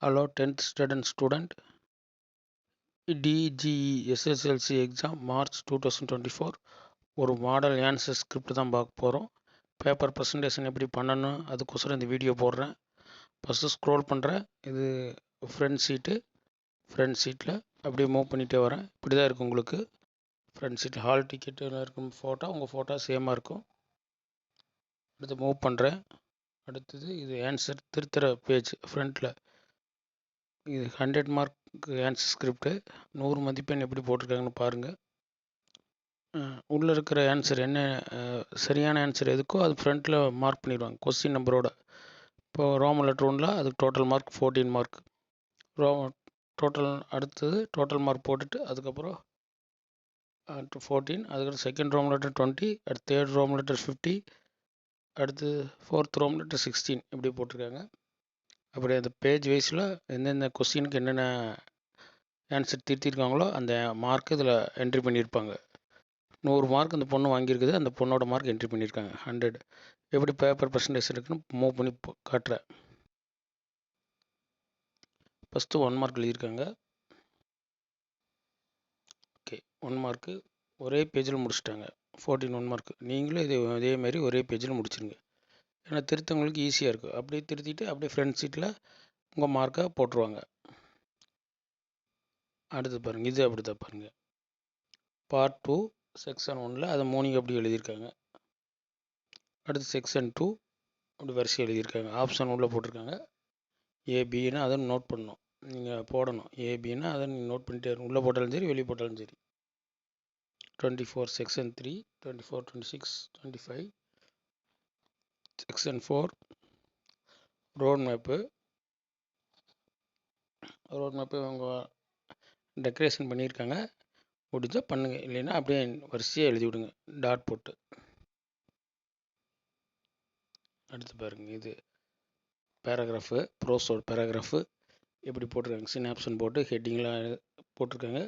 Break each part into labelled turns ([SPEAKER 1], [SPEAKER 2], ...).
[SPEAKER 1] Hello 10th student. DGE SSLC exam March 2024 ஒரு model answer script தான் பார்க்க போகிறோம். பேப்பர் ப்ரெசன்டேஷன் எப்படி பண்ணணும் அதுக்கோசரம் இந்த வீடியோ போடுறேன். ஃபஸ்ட்டு ஸ்க்ரோல் பண்ணுறேன். இது ஃப்ரண்ட் சீட்டில் அப்படியே மூவ் பண்ணிகிட்டே வரேன். இப்படி தான் இருக்கும் உங்களுக்கு. ஃப்ரண்ட் சீட்டில் ஹால் டிக்கெட்டில் இருக்கும் ஃபோட்டோ, உங்கள் ஃபோட்டோ சேமாக இருக்கும். அடுத்து மூவ் பண்ணுறேன். அடுத்தது இது ஆன்சர் திருத்துற பேஜ் ஃப்ரண்ட்டில். இது 100 மார்க் ஆன்சர் ஸ்கிரிப்டு. 100 மதிப்பெண் எப்படி போட்டிருக்காங்கன்னு பாருங்கள். உள்ளே இருக்கிற ஆன்சர் என்ன சரியான ஆன்சர் எதுக்கோ அது ஃப்ரண்ட்டில் மார்க் பண்ணிடுவாங்க கொஸ்டின் நம்பரோட. இப்போ ரோமன் லெட்டர் ஒன்றில் அதுக்கு டோட்டல் மார்க் 14 மார்க். டோட்டல் அடுத்தது டோட்டல் மார்க் போட்டுட்டு அதுக்கப்புறம் 14, அதுக்கப்புறம் செகண்ட் ரோமன் லெட்டர் 20, அடுத்து தேர்ட் ரோமன் லெட்டர் 50, அடுத்து ஃபோர்த் ரோமன் லெட்டர் 16 இப்படி போட்டிருக்காங்க. அப்படி அந்த பேஜ் வைஸில் எந்தெந்த கொஸ்டினுக்கு என்னென்ன ஆன்சர் திருத்திருக்காங்களோ அந்த மார்க்கு இதில் என்ட்ரி பண்ணியிருப்பாங்க. 100 மார்க் அந்த பொண்ணு வாங்கியிருக்குது. அந்த பொண்ணோட மார்க் என்ட்ரி பண்ணியிருக்காங்க 100. எப்படி பேப்பர் ப்ரெசன்டேஷன் இருக்குன்னு மூவ் பண்ணி காட்டுறேன். ஃபஸ்ட்டு 1 மார்க் எழுதியிருக்காங்க. ஓகே, 1 மார்க்கு ஒரே பேஜில் முடிச்சிட்டாங்க. 14 1 மார்க். நீங்களும் இதேமாரி ஒரே பேஜில் முடிச்சிருங்க. ஏன்னா திருத்தவங்களுக்கு ஈஸியாக இருக்கும். அப்படியே திருத்திட்டு அப்படியே ஃப்ரண்ட் சீட்டில் உங்கள் மார்க்கை போட்டுருவாங்க. அடுத்து பாருங்கள், இது அப்படி தான் பாருங்கள். பார்ட் 2 செக்ஷன் 1ல் அதை மூணிங்க அப்படி எழுதியிருக்காங்க. அடுத்து செக்ஷன் 2 அப்படி வரிசை எழுதியிருக்காங்க. ஆப்ஷன் உள்ளே போட்டிருக்காங்க. ஏபின்னா அதை நோட் பண்ணணும், நீங்கள் போடணும். ஏபின்னா அதை நீங்கள் நோட் பண்ணிட்டே இருக்கணும். உள்ளே போட்டாலும் சரி வெளியே போட்டாலும் சரி. 24 செக்ஷன் 3, 24, 26, 25 செக்ஷன் 4 ரோட் மேப்பு அவங்க டெக்கரேஷன் பண்ணியிருக்காங்க. முடிஞ்சா பண்ணுங்கள், இல்லைன்னா அப்படியே வரிசையாக எழுதி விடுங்க டாட் போட்டு. அடுத்து பாருங்கள், இது பேராகிராஃபு, ப்ரோஸோட பேராகிராஃபு எப்படி போட்டிருக்காங்க. சினாப்ஷன் போட்டு ஹெட்டிங்லாம் போட்டிருக்காங்க.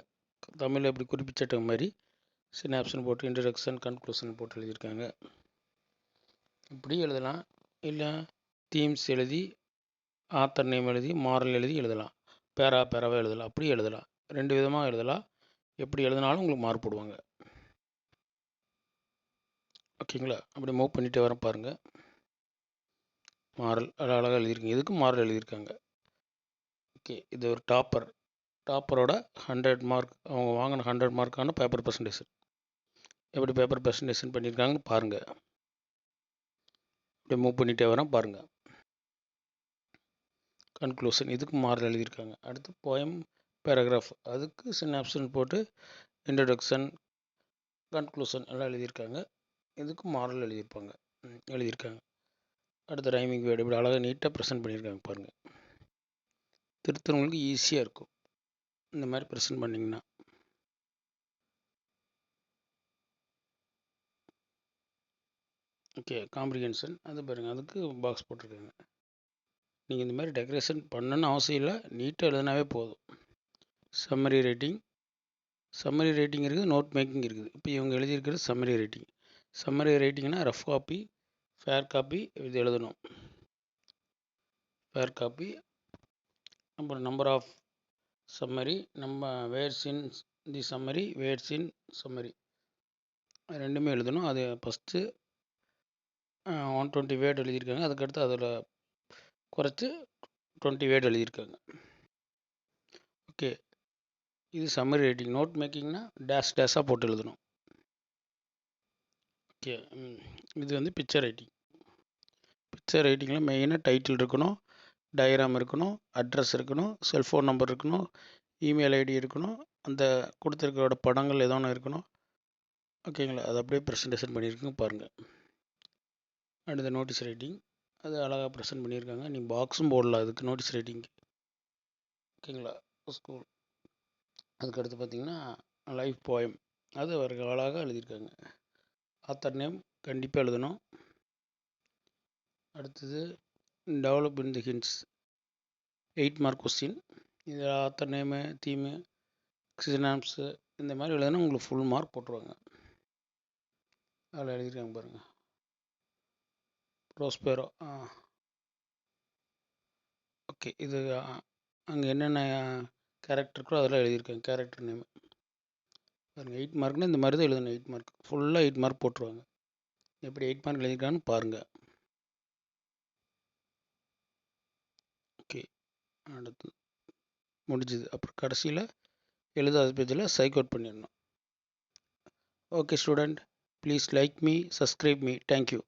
[SPEAKER 1] தமிழில் எப்படி குறிப்பிட்ட மாதிரி சினாப்ஷன் போட்டு இன்ட்ரடக்ஷன் கன்க்ளூஷன் போட்டு எழுதியிருக்காங்க. இப்படி எழுதலாம். இல்லை தீம்ஸ் எழுதி ஆத்தர் நேம் எழுதி மாரல் எழுதி எழுதலாம். பேராவே எழுதலாம். அப்படி எழுதலாம். 2 விதமாக எழுதலாம். எப்படி எழுதினாலும் உங்களுக்கு மார்க் போடுவாங்க. ஓகேங்களா? அப்படி மூவ் பண்ணிகிட்டே வர பாருங்கள். மாரல் அழகாக எழுதியிருக்காங்க. இதுக்கும் மாரல் எழுதியிருக்காங்க. ஓகே, இது ஒரு டாப்பரோட 100 மார்க் அவங்க வாங்கின 100 மார்க்கான பேப்பர் ப்ரெசன்டேஷன். எப்படி பேப்பர் ப்ரெசன்டேஷன் பண்ணியிருக்காங்கன்னு பாருங்கள். அப்படியே மூவ் பண்ணிகிட்டே வரேன் பாருங்கள். கன்க்ளூஷன் இதுக்கு மாரல் எழுதியிருக்காங்க. அடுத்து போயம் பேராகிராஃப் அதுக்கு சினாப்ஷன் போட்டு இன்ட்ரடக்ஷன் கன்க்ளூஷன் எல்லாம் எழுதியிருக்காங்க. இதுக்கு மாரல் எழுதியிருக்காங்க. அடுத்து ரைமிங் வேர்டு இப்படி அழகாக நீட்டாக ப்ரெசென்ட் பண்ணியிருக்காங்க பாருங்கள். திருத்தவங்களுக்கு ஈஸியாக இருக்கும் இந்த மாதிரி ப்ரெசென்ட் பண்ணிங்கன்னா. ஓகே, காம்ப்ரிஹென்ஷன் அது பாருங்கள், அதுக்கு பாக்ஸ் போட்டிருக்காங்க. நீங்கள் இந்த மாதிரி டெக்கரேஷன் பண்ணணுன்னு அவசியம் இல்லை, நீட்டாக எழுதினாவே போதும். சம்மரி ரைட்டிங் இருக்குது, நோட் மேக்கிங் இருக்குது. இப்போ இவங்க எழுதியிருக்கிறது சம்மரி ரைட்டிங்னா ரஃப் காப்பி, ஃபேர் காப்பி இது எழுதணும். ஃபேர் காப்பி, அப்புறம் நம்பர் ஆஃப் சம்மரி, நம்ம words in the summary, words in summary ரெண்டுமே எழுதணும். அது ஃபஸ்ட்டு 120 வேர்டு எழுதியிருக்காங்க. அதுக்கடுத்து அதில் குறைச்சி 20 வேர்டு எழுதியிருக்காங்க. ஓகே, இது சம்மரி ரைட்டிங். நோட் மேக்கிங்னா டேஷாக போட்டு எழுதணும். ஓகே, இது வந்து பிக்சர் ரைட்டிங்கில் மெயினாக டைட்டில் இருக்கணும், டயக்ராம் இருக்கணும், அட்ரஸ் இருக்கணும், செல்ஃபோன் நம்பர் இருக்கணும், இமெயில் ஐடி இருக்கணும், அந்த கொடுத்துருக்கோட படங்கள் ஏதோ ஒன்று இருக்கணும். ஓகேங்களா? அது அப்படியே ப்ரெசன்டேஷன் பண்ணியிருக்குங்க பாருங்கள். அடுத்த நோட்டீஸ் ரைட்டிங் அது அழகாக ப்ரெசென்ட் பண்ணியிருக்காங்க. நீங்கள் பாக்ஸும் போடலாம் அதுக்கு நோட்டீஸ் ரைட்டிங்க்கு. ஓகேங்களா? ஸ்கூல் அதுக்கடுத்து பார்த்தீங்கன்னா லைஃப் போயம் அது அவருக்கு அழகாக எழுதியிருக்காங்க. ஆத்தர் நேம் கண்டிப்பாக எழுதணும். அடுத்தது டெவலப் இன் தி ஹிண்ட்ஸ் 8 மார்க் கொஸ்டின். இது ஆத்தர் நேமு, தீமு, சினாப்ஸு இந்த மாதிரி எழுதுனா உங்களுக்கு ஃபுல் மார்க் போட்டுருவாங்க. அதில் எழுதியிருக்காங்க பாருங்கள். ப்ரோஸ்பெரோ ஓகே, இது அங்கே என்னென்ன கேரக்டர் இருக்கோ அதெல்லாம் எழுதியிருக்கேன். கேரக்டர் நேம் பாருங்கள். 8 மார்க்னால் இந்த மாதிரி தான் எழுதணும். 8 மார்க் ஃபுல்லாக 8 மார்க் போட்டுருவாங்க. எப்படி 8 மார்க் எழுதியிருக்கான்னு பாருங்கள். ஓகே, அடுத்து முடிஞ்சுது. அப்புறம் கடைசியில் எழுதாத பேஜில் சைக் அவுட் பண்ணிடணும். Okay student, please like me, subscribe me. Thank you.